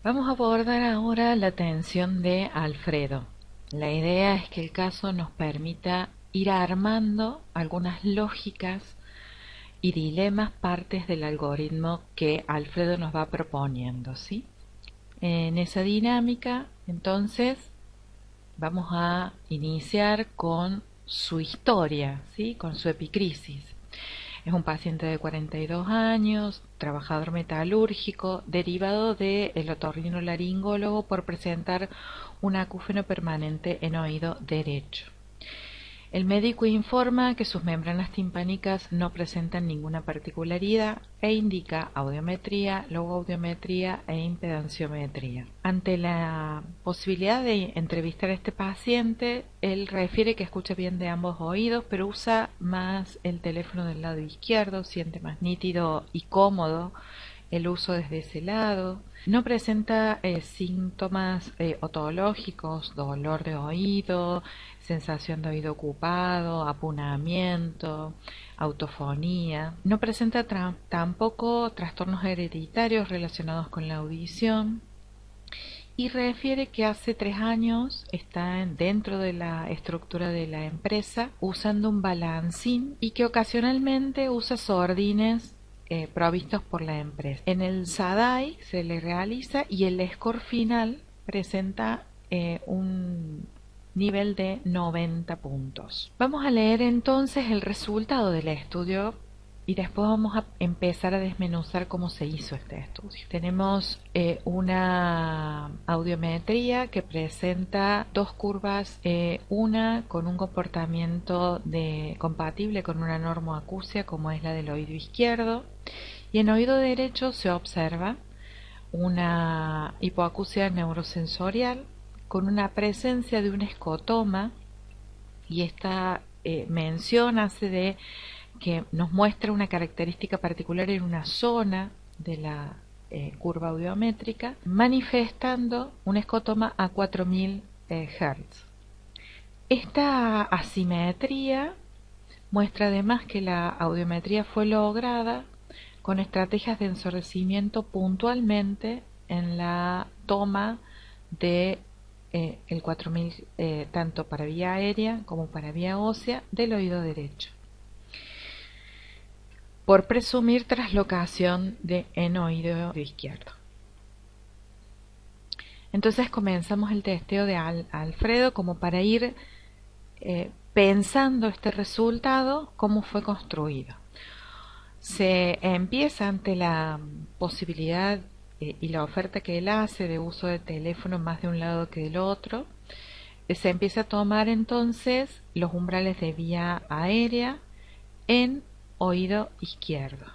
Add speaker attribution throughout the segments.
Speaker 1: Vamos a abordar ahora la atención de Alfredo. La idea es que el caso nos permita ir armando algunas lógicas y dilemas partes del algoritmo que Alfredo nos va proponiendo, ¿sí? En esa dinámica, entonces, vamos a iniciar con su historia, ¿sí? Con su epicrisis. Es un paciente de 42 años, trabajador metalúrgico, derivado del otorrinolaringólogo por presentar un acúfeno permanente en oído derecho. El médico informa que sus membranas timpánicas no presentan ninguna particularidad e indica audiometría, logoaudiometría e impedanciometría. Ante la posibilidad de entrevistar a este paciente, él refiere que escucha bien de ambos oídos, pero usa más el teléfono del lado izquierdo, siente más nítido y cómodo el uso desde ese lado. No presenta síntomas otológicos, dolor de oído, sensación de oído ocupado, apunamiento, autofonía. No presenta tampoco trastornos hereditarios relacionados con la audición. Y refiere que hace 3 años está dentro de la estructura de la empresa usando un balancín y que ocasionalmente usa sordines provistos por la empresa. En el SADAI se le realiza y el score final presenta un nivel de 90 puntos. Vamos a leer entonces el resultado del estudio y después vamos a empezar a desmenuzar cómo se hizo este estudio. Tenemos una audiometría que presenta dos curvas, una con un comportamiento compatible con una normoacusia como es la del oído izquierdo, y en oído derecho se observa una hipoacusia neurosensorial con una presencia de un escotoma, y esta mención hace de que nos muestra una característica particular en una zona de la curva audiométrica, manifestando un escotoma a 4000 Hz. Esta asimetría muestra además que la audiometría fue lograda con estrategias de ensordecimiento puntualmente en la toma de el 4000 tanto para vía aérea como para vía ósea del oído derecho, por presumir traslocación en oído izquierdo. Entonces comenzamos el testeo de Alfredo como para ir pensando este resultado, cómo fue construido. Se empieza ante la posibilidad y la oferta que él hace de uso de teléfono más de un lado que del otro. Se empieza a tomar entonces los umbrales de vía aérea en oído izquierdo.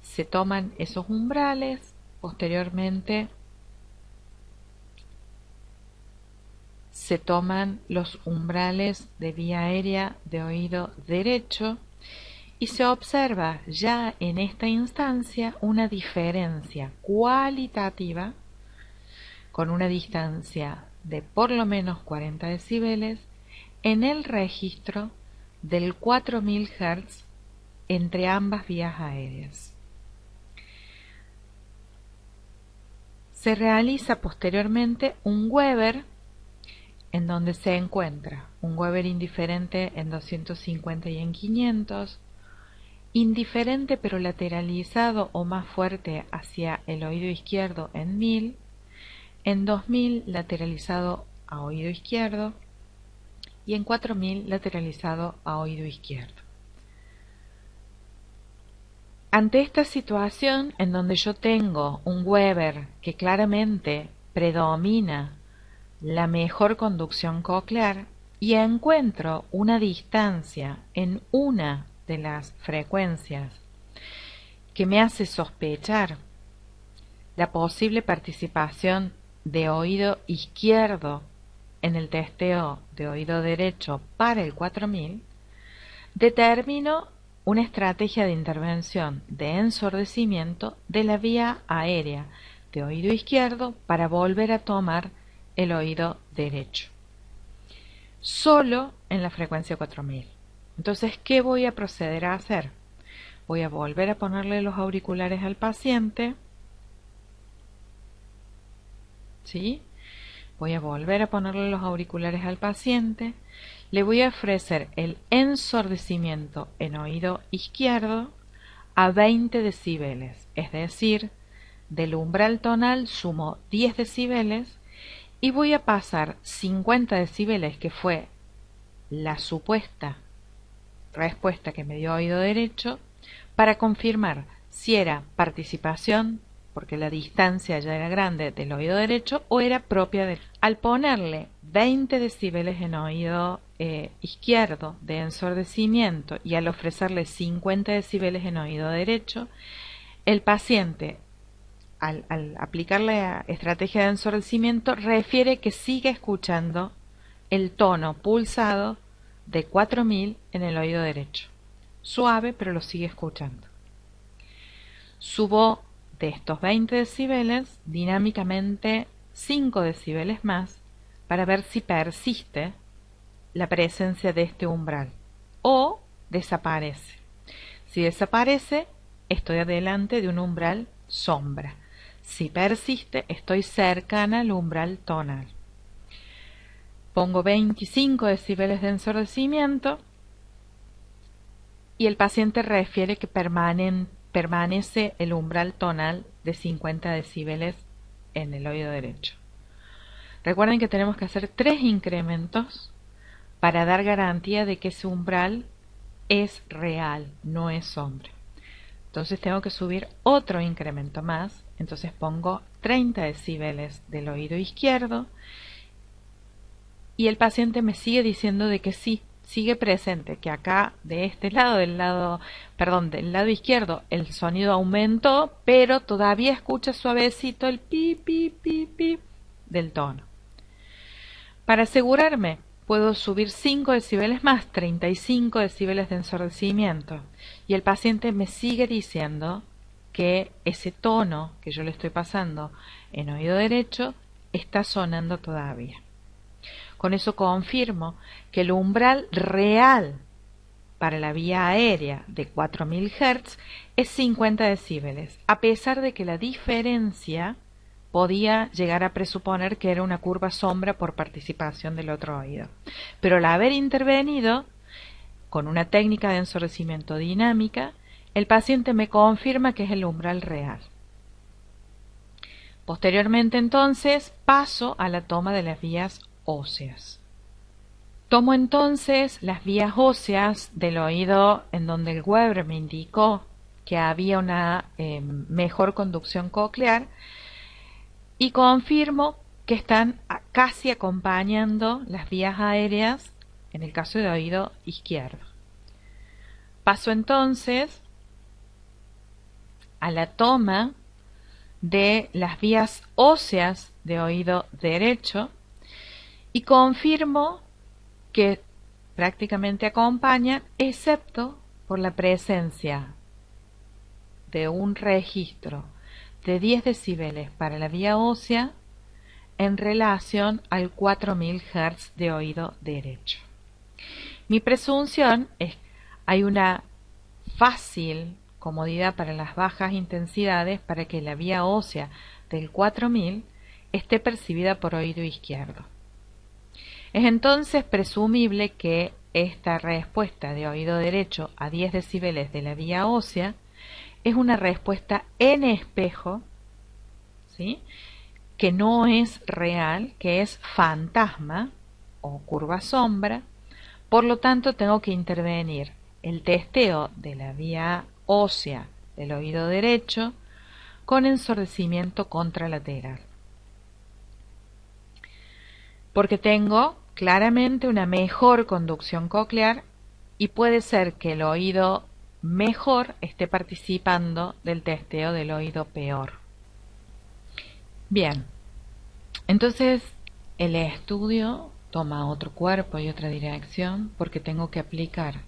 Speaker 1: Se toman esos umbrales, posteriormente se toman los umbrales de vía aérea de oído derecho y se observa ya en esta instancia una diferencia cualitativa con una distancia de por lo menos 40 decibeles en el registro del 4000 Hz entre ambas vías aéreas. Se realiza posteriormente un Weber en donde se encuentra un Weber indiferente en 250 y en 500, indiferente pero lateralizado o más fuerte hacia el oído izquierdo en 1000, en 2000 lateralizado a oído izquierdo y en 4000 lateralizado a oído izquierdo. Ante esta situación en donde yo tengo un Weber que claramente predomina la mejor conducción coclear y encuentro una distancia en una de las frecuencias que me hace sospechar la posible participación de oído izquierdo en el testeo de oído derecho para el 4000, determino una estrategia de intervención de ensordecimiento de la vía aérea de oído izquierdo para volver a tomar el oído derecho, solo en la frecuencia 4000. Entonces, ¿qué voy a proceder a hacer? Voy a volver a ponerle los auriculares al paciente ¿sí? Voy a volver a ponerle los auriculares al paciente. Le voy a ofrecer el ensordecimiento en oído izquierdo a 20 decibeles, es decir, del umbral tonal sumo 10 decibeles y voy a pasar 50 decibeles, que fue la supuesta respuesta que me dio oído derecho, para confirmar si era participación, porque la distancia ya era grande, del oído derecho, o era propia de... Al ponerle 20 decibeles en oído izquierdo de ensordecimiento y al ofrecerle 50 decibeles en oído derecho, el paciente, al aplicar la estrategia de ensordecimiento, refiere que sigue escuchando el tono pulsado de 4000 en el oído derecho. Suave, pero lo sigue escuchando. Subo de estos 20 decibeles dinámicamente 5 decibeles más para ver si persiste la presencia de este umbral o desaparece. Si desaparece, estoy adelante de un umbral sombra. Si persiste, estoy cercana al umbral tonal. Pongo 25 decibeles de ensordecimiento y el paciente refiere que permanece el umbral tonal de 50 decibeles en el oído derecho. Recuerden que tenemos que hacer 3 incrementos para dar garantía de que ese umbral es real, no es sombra. Entonces tengo que subir otro incremento más, entonces pongo 30 decibeles del oído izquierdo y el paciente me sigue diciendo de que sí, sigue presente, que acá de este lado, del lado izquierdo, el sonido aumentó, pero todavía escucha suavecito el pi, pi, pi, pi del tono. Para asegurarme, puedo subir 5 decibeles más, 35 decibeles de ensordecimiento, y el paciente me sigue diciendo que ese tono que yo le estoy pasando en oído derecho está sonando todavía. Con eso confirmo que el umbral real para la vía aérea de 4000 Hz es 50 decibeles, a pesar de que la diferencia podía llegar a presuponer que era una curva sombra por participación del otro oído. Pero al haber intervenido con una técnica de ensordecimiento dinámica, el paciente me confirma que es el umbral real. Posteriormente, entonces, paso a la toma de las vías óseas. Tomo entonces las vías óseas del oído en donde el Weber me indicó que había una mejor conducción coclear y confirmo que están casi acompañando las vías aéreas en el caso de oído izquierdo. Paso entonces a la toma de las vías óseas de oído derecho y confirmo que prácticamente acompañan, excepto por la presencia de un registro de 10 decibeles para la vía ósea en relación al 4000 Hz de oído derecho. Mi presunción es que hay una fácil comodidad para las bajas intensidades para que la vía ósea del 4000 esté percibida por oído izquierdo. Es entonces presumible que esta respuesta de oído derecho a 10 decibeles de la vía ósea es una respuesta en espejo, ¿sí?, que no es real, que es fantasma o curva sombra. Por lo tanto, tengo que intervenir el testeo de la vía ósea del oído derecho con ensordecimiento contralateral, porque tengo claramente una mejor conducción coclear y puede ser que el oído mejor esté participando del testeo del oído peor. Bien, entonces el estudio toma otro cuerpo y otra dirección porque tengo que aplicar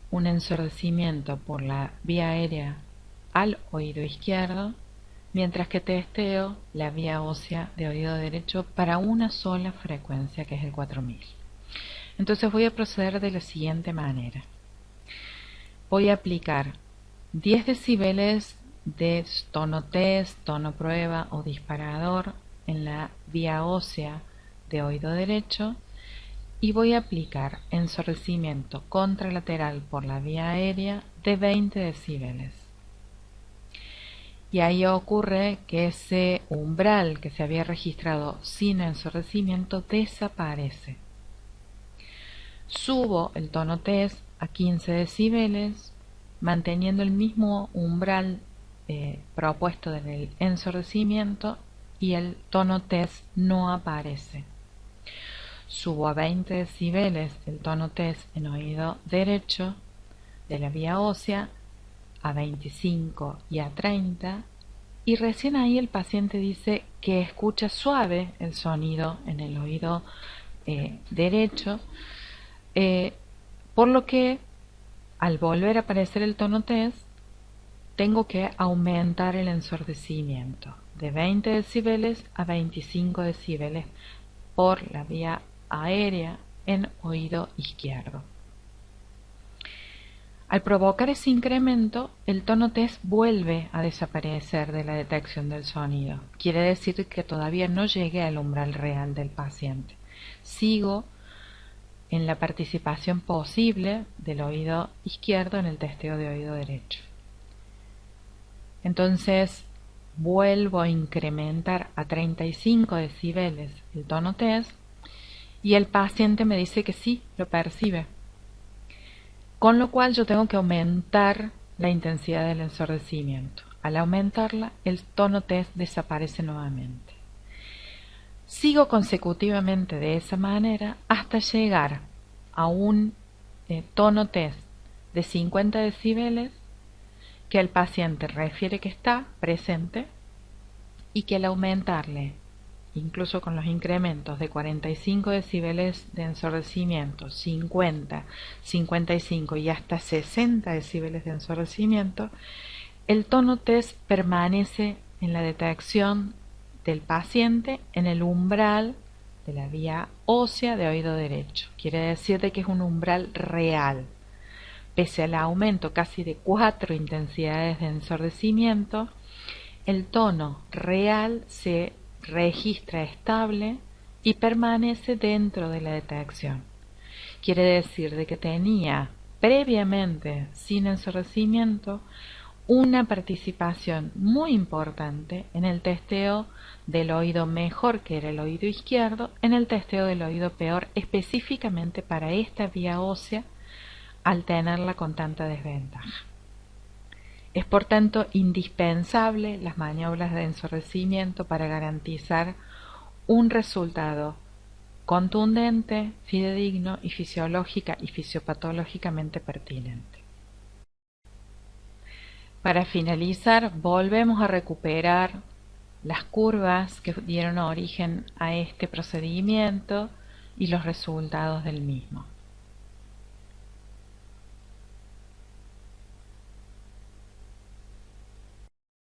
Speaker 1: un ensordecimiento por la vía aérea al oído izquierdo, mientras que testeo la vía ósea de oído derecho para una sola frecuencia, que es el 4000. Entonces voy a proceder de la siguiente manera. Voy a aplicar 10 decibeles de tono test, tono prueba o disparador en la vía ósea de oído derecho y voy a aplicar ensordecimiento contralateral por la vía aérea de 20 decibeles. Y ahí ocurre que ese umbral que se había registrado sin ensordecimiento desaparece. Subo el tono test a 15 decibeles, manteniendo el mismo umbral propuesto en el ensordecimiento, y el tono test no aparece. Subo a 20 decibeles el tono test en oído derecho de la vía ósea, a 25 y a 30, y recién ahí el paciente dice que escucha suave el sonido en el oído derecho, por lo que al volver a aparecer el tono test tengo que aumentar el ensordecimiento de 20 decibeles a 25 decibeles por la vía aérea en oído izquierdo. Al provocar ese incremento, el tono test vuelve a desaparecer de la detección del sonido. Quiere decir que todavía no llegué al umbral real del paciente. Sigo en la participación posible del oído izquierdo en el testeo de oído derecho. Entonces vuelvo a incrementar a 35 decibeles el tono test y el paciente me dice que sí, lo percibe. Con lo cual yo tengo que aumentar la intensidad del ensordecimiento. Al aumentarla, el tono test desaparece nuevamente. Sigo consecutivamente de esa manera hasta llegar a un tono test de 50 decibeles que el paciente refiere que está presente y que al aumentarle, incluso con los incrementos de 45 decibeles de ensordecimiento, 50, 55 y hasta 60 decibeles de ensordecimiento, el tono test permanece en la detección del paciente en el umbral de la vía ósea de oído derecho. Quiere decir que es un umbral real. Pese al aumento casi de 4 intensidades de ensordecimiento, el tono real se registra estable y permanece dentro de la detección. Quiere decir de que tenía previamente, sin ensordecimiento, una participación muy importante en el testeo del oído mejor, que era el oído izquierdo, en el testeo del oído peor, específicamente para esta vía ósea, al tenerla con tanta desventaja. Es por tanto indispensable las maniobras de ensordecimiento para garantizar un resultado contundente, fidedigno y fisiológica y fisiopatológicamente pertinente. Para finalizar, volvemos a recuperar las curvas que dieron origen a este procedimiento y los resultados del mismo.